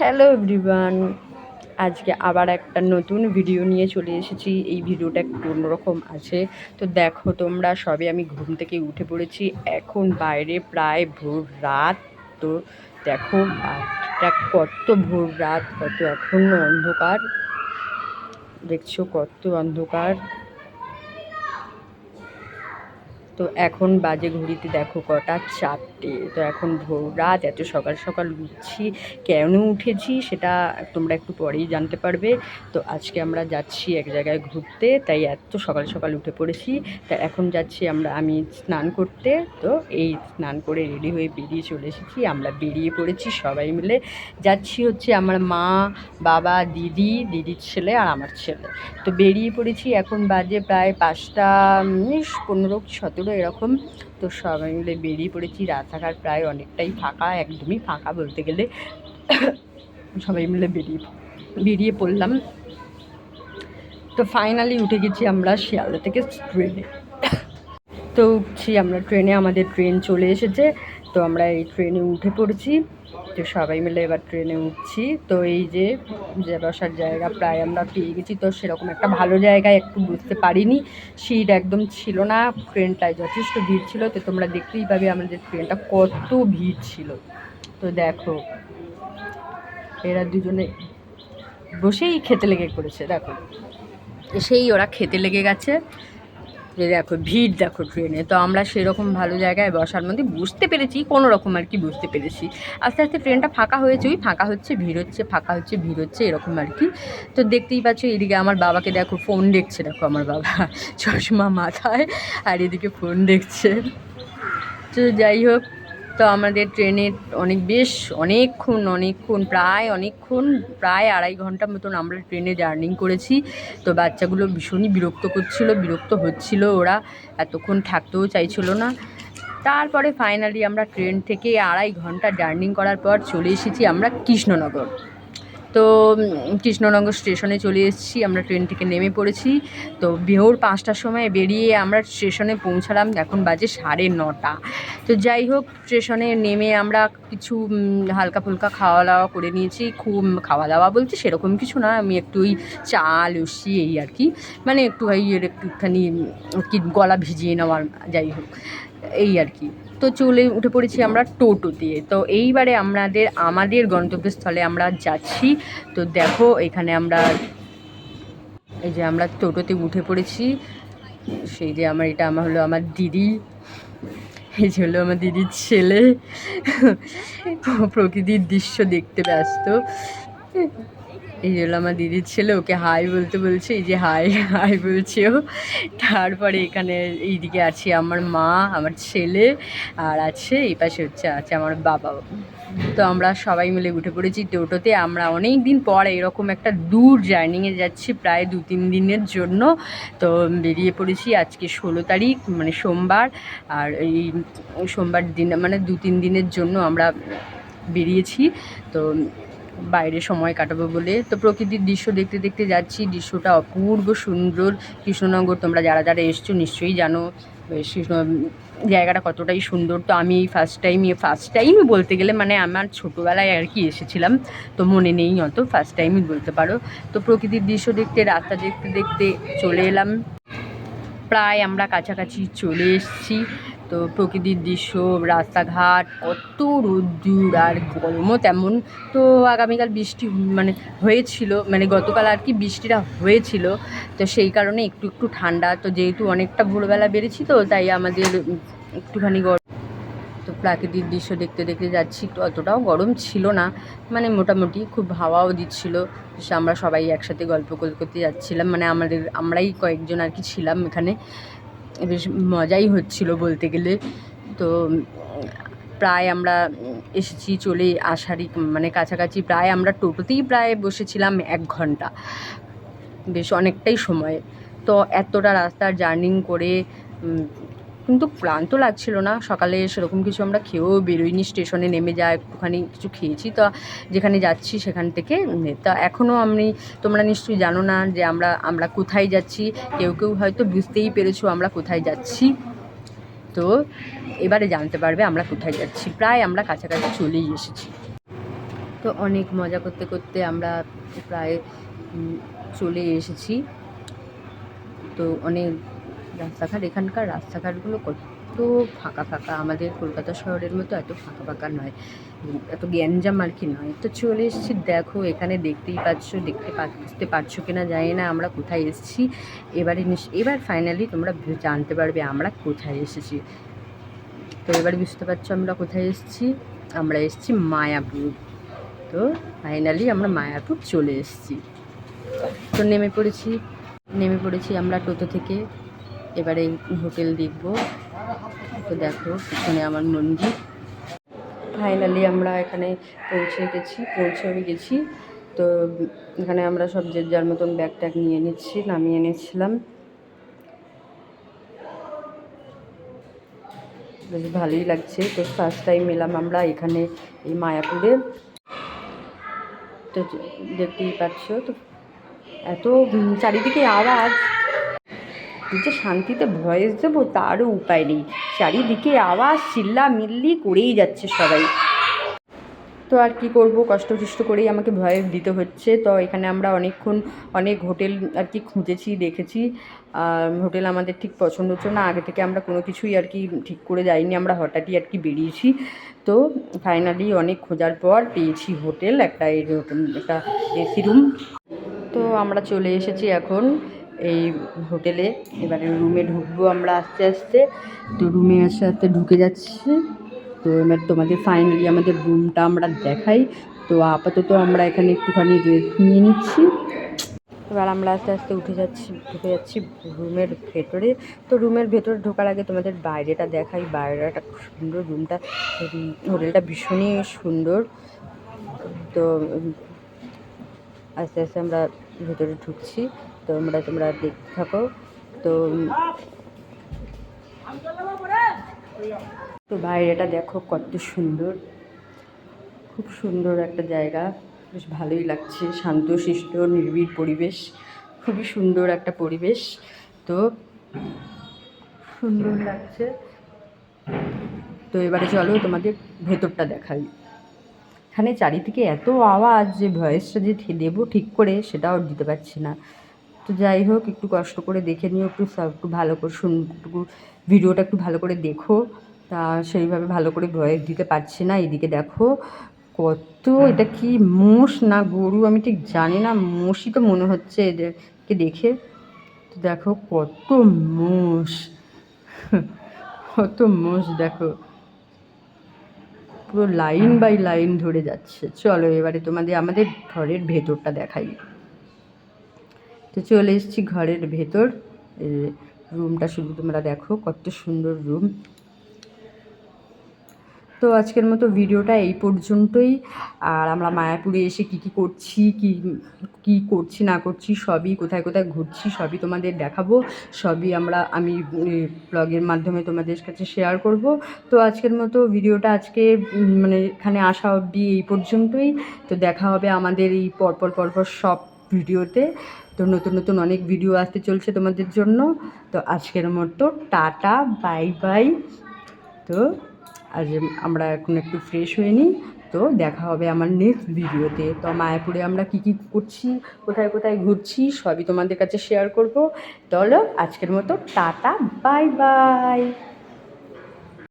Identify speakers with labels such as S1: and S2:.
S1: Hello everyone, আজকে আবার একটা নতুন ভিডিও নিয়ে চলে এসেছি। এই ভিডিওটা একটু অন্যরকম আছে। তো দেখো তোমরা, সবে আমি ঘুম থেকে উঠে পড়েছি। এখন বাইরে প্রায় ভোর রাত। তো দেখো এটা কত ভোর রাত, কত এখনও অন্ধকার, দেখছো কত অন্ধকার। তো এখন বাজে ঘড়িতে দেখো কটা, 4টে। তো এখন ভোর রাত, এত সকাল সকাল উঠছি। কেন উঠেছি সেটা তোমরা একটু পরেই জানতে পারবে। তো আজকে আমরা যাচ্ছি এক জায়গায় ঘুরতে, তাই এত সকাল সকাল উঠে পড়েছি। তা এখন যাচ্ছি আমি স্নান করতে। তো এই স্নান করে রেডি হয়ে বেরিয়ে চলে এসেছি। আমরা বেরিয়ে পড়েছি সবাই মিলে। যাচ্ছি হচ্ছে আমার মা, বাবা, দিদির ছেলে আর আমার ছেলে। তো বেরিয়ে পড়েছি। এখন বাজে প্রায় 5টা 15-17 এরকম। তো সবাই মিলে বেরিয়ে পড়েছি। রাস্তাঘাট প্রায় অনেকটাই ফাঁকা, একদমই ফাঁকা বলতে গেলে। সবাই মিলে বেরিয়ে পড়লাম। তো ফাইনালি উঠে গেছি আমরা শিয়ালদা থেকে ট্রেনে। তো উঠছি আমরা ট্রেনে, আমাদের ট্রেন চলে এসেছে। তো আমরা এই ট্রেনে উঠে পড়েছি। তো সবাই মিলে এবার ট্রেনে উঠছি। তো এই যে বসার জায়গা প্রায় আমরা পেয়ে গেছি। তো সেরকম একটা ভালো জায়গায় একটু বুঝতে পারিনি, সিট একদম ছিল না। ট্রেনটায় যথেষ্ট ভিড় ছিল। তো তোমরা দেখতেই পাবে আমাদের ট্রেনটা কত ভিড় ছিল। তো দেখো এরা দুজনে বসেই খেতে লেগে পড়েছে। দেখো সেই ওরা খেতে লেগে গেছে। যে দেখো ভিড়, দেখো ট্রেনে। তো আমরা সেরকম ভালো জায়গায় বসার মধ্যে বুঝতে পেরেছি, কোনো রকম আর কি বুঝতে পেরেছি। আস্তে আস্তে ট্রেনটা ফাঁকা হয়েছে, ওই ফাঁকা হচ্ছে ভিড় হচ্ছে, ফাঁকা হচ্ছে ভিড় হচ্ছে, এরকম আর কি। তো দেখতেই পাচ্ছ এদিকে আমার বাবাকে দেখো, ফোন দেখছে। দেখো আমার বাবা চশমা মাথায়, আর এদিকে ফোন দেখছে। তো যাই হোক, তো আমাদের ট্রেনে অনেকক্ষণ প্রায় 2.5 ঘন্টা মতন আমরা ট্রেনে জার্নি করেছি। তো বাচ্চাগুলো ভীষণই বিরক্ত হচ্ছিল, ওরা এতক্ষণ থাকতেও চাইছিল না। তারপরে ফাইনালি আমরা ট্রেন থেকে 2.5 ঘন্টা জার্নি করার পর চলে এসেছি আমরা কৃষ্ণনগর। তো কৃষ্ণনগর স্টেশনে চলে এসেছি। আমরা ট্রেন থেকে নেমে পড়েছি। তো ভোর 5টার সময় বেরিয়ে আমরা স্টেশনে পৌঁছালাম। এখন বাজে 9:30। তো যাই হোক, স্টেশনে নেমে আমরা কিছু হালকা ফুলকা খাওয়া দাওয়া করে নিয়েছি। খুব খাওয়া দাওয়া বলতে সেরকম কিছু না, আমি একটু ওই চা লস্যি এই আর কি, মানে একটুখানি কি গলা ভিজিয়ে নেওয়ার, যাই হোক এই আর কি। তো উঠে পড়েছি আমরা টোটোতে। তো এইবারে আমাদের গন্তব্যস্থলে আমরা যাচ্ছি। তো দেখো এখানে আমরা টোটোতে উঠে পড়েছি। সেই যে এটা হলো আমার দিদি, এই যে হলো আমার দিদির ছেলে। প্রকৃতির দৃশ্য দেখতে ব্যস্ত। এই হলো আমার দিদির ছেলে, ওকে হাই বলতে বলছে, এই যে হাই হাই বলছে ও। তারপরে এখানে এইদিকে আছে আমার মা, আমার ছেলে, আর এই পাশে আছে আমার বাবাও। তো আমরা সবাই মিলে উঠে পড়েছি টোটোতে। আমরা অনেক দিন পর এরকম একটা দূর জার্নিংয়ে যাচ্ছি, প্রায় 2-3 দিনের জন্য। তো বেরিয়ে পড়েছি আজকে 16 তারিখ, মানে সোমবার। আর এই সোমবার দিন মানে 2-3 দিনের জন্য আমরা বেরিয়েছি। তো বাইরে সময় কাটাবো বলে। তো প্রকৃতির দৃশ্য দেখতে দেখতে যাচ্ছি। দৃশ্যটা অপূর্ব সুন্দর। কৃষ্ণনগর তোমরা যারা যারা এসছো নিশ্চয়ই জানো জায়গাটা কতটাই সুন্দর। তো আমি এই ফার্স্ট টাইমই বলতে গেলে, মানে আমার ছোটোবেলায় আর কি এসেছিলাম, তো মনে নেই অত, ফার্স্ট টাইমই বলতে পারো। তো প্রকৃতির দৃশ্য দেখতে, রাস্তা দেখতে দেখতে চলে এলাম। প্রায় আমরা কাছাকাছি চলে এসেছি। তো প্রকৃতির দৃশ্য, রাস্তাঘাট, কত রোদ্দুর আর গরমও তেমন। তো আগামীকাল বৃষ্টি হয়েছিল, গতকাল আর কি বৃষ্টিটা হয়েছিল। তো সেই কারণে একটু একটু ঠান্ডা। তো যেহেতু অনেকটা ভোরবেলা বেরিয়েছি, তো তাই আমাদের একটুখানি তো প্রাকৃতিক দৃশ্য দেখতে দেখতে যাচ্ছি। তো অতটাও গরম ছিল না, মোটামুটি খুব হাওয়াও দিচ্ছিল। আমরা সবাই একসাথে গল্প করতে যাচ্ছিলাম, আমরাই কয়েকজন আর কি ছিলাম এখানে। বেশ মজাই হচ্ছিল বলতে গেলে। তো প্রায় আমরা এসেছি, চলে আসারই কাছাকাছি। প্রায় আমরা টোটোতেই প্রায় বসেছিলাম 1 ঘন্টা, বেশ অনেকটাই সময়। তো এতটা রাস্তার জার্নি করে কিন্তু ক্লান্ত লাগছিল না। সকালে সেরকম কিছু আমরা খেয়েও বেরোইনি, স্টেশনে নেমে একটুখানি কিছু খেয়েছি। তো যেখানে যাচ্ছি সেখান থেকে তা এখনও তোমরা নিশ্চয়ই জানো না যে আমরা কোথায় যাচ্ছি। কেউ কেউ হয়তো বুঝতেই পেরেছো আমরা কোথায় যাচ্ছি। তো এবারে জানতে পারবে আমরা কোথায় যাচ্ছি। প্রায় আমরা কাছাকাছি চলেই এসেছি। তো অনেক মজা করতে করতে আমরা প্রায় চলে এসেছি। তো অনেক রাস্তাঘাট, এখানকার রাস্তাঘাটগুলো কত ফাঁকা ফাঁকা, আমাদের কলকাতা শহরের মতো এত ফাঁকা ফাঁকা নয়, এত গ্যাঞ্জাম আর কি নয়। তো চলে এসেছি, দেখো এখানে দেখতেই পাচ্ছ, বুঝতে পারছো কিনা জানি না আমরা কোথায় এসেছি। এবার ফাইনালি তোমরা জানতে পারবে আমরা কোথায় এসেছি। তো এবার বুঝতে পারছো আমরা কোথায় এসেছি, আমরা এসেছি মায়াপুর। তো ফাইনালি আমরা মায়াপুর চলে এসেছি। তো নেমে পড়েছি আমরা টোটো থেকে। এবারে হোটেল দেখব। তো দেখো পিছনে আমার মন্দির। ফাইনালি আমরা এখানে পৌঁছে গেছি। তো এখানে আমরা সব যে যার মতন ব্যাগ ট্যাগ নামিয়ে এনেছিলাম। বেশ ভালোই লাগছে। তো ফার্স্ট টাইম এলাম আমরা এখানে এই মায়াপুরে। তো দেখতেই পাচ্ছ, তো এত চারিদিকে আওয়াজ, যে শান্তিতে ভয়েস দেবো তারও উপায় নেই, চারিদিকে আওয়াজ চিল্লামিল্লি করেই যাচ্ছে সবাই। তো আর কি করব, কষ্ট করেই আমাকে ভয়েস দিতে হচ্ছে। তো এখানে আমরা অনেক হোটেল আর কি খুঁজেছি, দেখেছি। হোটেল আমাদের ঠিক পছন্দ হচ্ছে না, আগে থেকে আমরা কোনো কিছুই আর কি ঠিক করে যাইনি, আমরা হঠাৎই আর কি বেরিয়েছি। তো ফাইনালি অনেক খোঁজার পর পেয়েছি হোটেল, একটা এসি রুম। তো আমরা চলে এসেছি এখন এই হোটেলে। এবারে রুমে ঢুকবো আমরা আস্তে আস্তে। তো রুমে আস্তে ঢুকে যাচ্ছি। তো এবার তোমাদের ফাইনালি আমাদের রুমটা আমরা দেখাই। তো আপাতত আমরা এখানে একটুখানি রেস্ট নিয়ে নিচ্ছি। এবার আমরা আস্তে আস্তে ঢুকে যাচ্ছি রুমের ভেতরে। তো রুমের ভেতরে ঢোকার আগে তোমাদের বাইরেটা দেখাই। বাইরেটা খুব সুন্দর, রুমটা, হোটেলটা ভীষণই সুন্দর। তো আস্তে আস্তে আমরা ভেতরে ঢুকছি। তো তোমরা দেখতে থাকো। তো বাইরেটা দেখো কত সুন্দর, খুব সুন্দর একটা জায়গা, বেশ ভালোই লাগছে, শান্তশিষ্ট নির্বিড় পরিবেশ, খুবই সুন্দর একটা পরিবেশ। তো সুন্দর লাগছে। তো এবারে চলো তোমাদের ভেতরটা দেখাই। এখানে চারিদিকে এত আওয়াজ যে ভয়েসটা যে দেবো ঠিক করে সেটাও দিতে পারছি না। তো যাই হোক, একটু কষ্ট করে দেখে নিও, একটু ভালো করে ভিডিওটা একটু ভালো করে দেখো। তা সেইভাবে ভালো করে ভয়েস দিতে পারছি না। এদিকে দেখো কত, এটা কি মোষ না গরু আমি ঠিক জানি না, মোষই তো মনে হচ্ছে এদেরকে দেখে। তো দেখো কত মোষ, দেখো পুরো লাইন বাই লাইন ধরে যাচ্ছে। চলো এবারে তোমাদের আমাদের ঘরের ভেতরটা দেখাই। তো চলে এসেছি ঘরের ভেতর। রুমটা শুধু তোমরা দেখো কত সুন্দর রুম। তো আজকের মতো ভিডিওটা এই পর্যন্তই। আর আমরা মায়াপুরে এসে কী করছি না করছি, সবই কোথায় কোথায় ঘুরছি সবই তোমাদের দেখাবো, সবই আমি ব্লগের মাধ্যমে তোমাদের কাছে শেয়ার করব। তো আজকের মতো ভিডিওটা এখানে আসা অবধি এই পর্যন্তই। তো দেখা হবে আমাদের এই পরপর সব ভিডিওতে। তো নতুন অনেক ভিডিও আসতে চলছে তোমাদের জন্য। তো আজকের মতো টাটা, বাই বাই। তো আর আমরা এখন একটু ফ্রেশ হয়ে নিই। তো দেখা হবে আমার নেক্সট ভিডিওতে। তো মায়াপুরে আমরা কী করছি, কোথায় কোথায় ঘুরছি সবই তোমাদের কাছে শেয়ার করব। চলো আজকের মতো টাটা, বাই বাই।